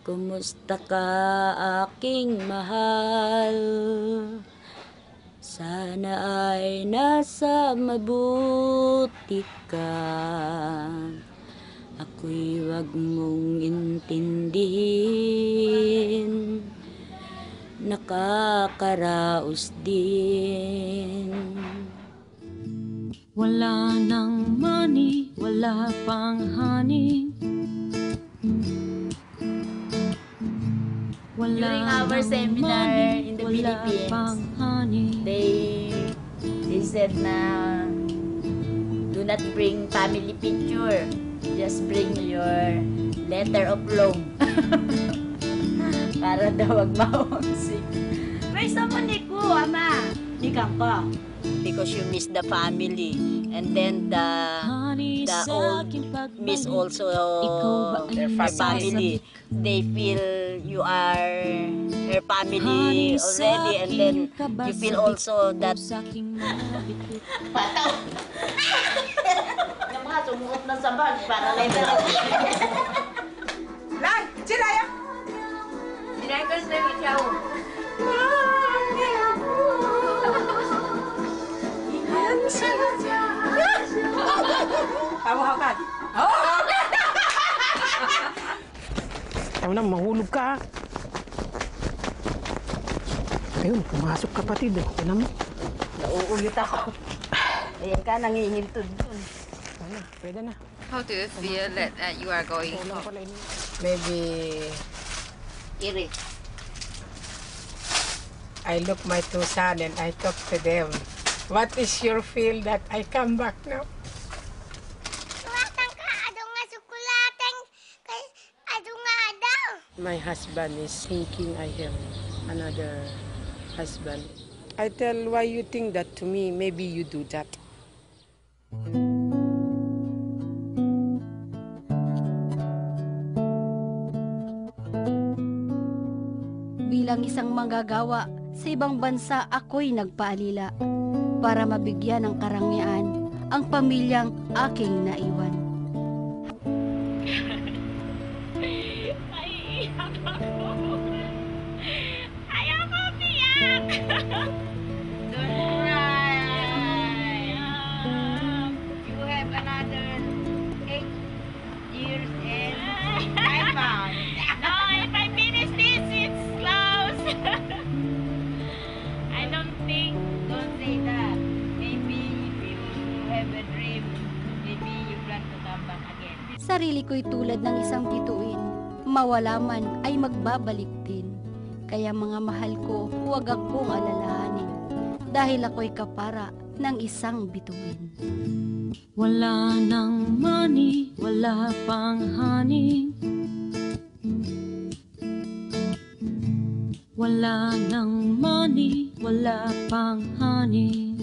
Kumusta ka aking mahal? Sana ay nasa mabuti ka. Ako'y wag mong intindihin, nakakaraos din. Wala nang money, wala pang honey. During our seminar in the Philippines, they said na do not bring family picture, just bring your letter of loan. Para daw wag ma-homesick. May someone ko, ama. Ikang ko. Because you miss the family. And then the old miss also their family. They feel you are her family already, and then you feel also that pataw. Yung mga sumuot ng sabag para level up. Lan, Chiraya! Chiraya ka sa ikaw. Tawa ka. Tayo na, mahulog ka. Ayun, pumasok kapatid. Ano mo? Nauulit ako. Ayan ka, nangihintod dun. Ano, pwede na. How do you feel that you are going home? Maybe Iri. I look my two sons and I talk to them. What is your feel that I come back now? My husband is thinking I have another husband. I tell, why you think that to me? Maybe you do that. Bilang isang manggagawa, sa ibang bansa ako'y nagpaalila para mabigyan ng karangyaan ang pamilyang aking naiwan. Ayoko piyak! Don't cry! You have another 8 years and 5 pounds. No, if I finish this, it's close. I don't say that. Maybe if you have a dream, maybe you plan to come back again. Sarili ko'y tulad ng isang bituin, mawala man ay magbabalik din. Kaya mga mahal ko, huwag akong alalahanin, dahil ako'y kapara ng isang bituin. Wala nang money, wala pang honey. Wala nang money, wala pang honey.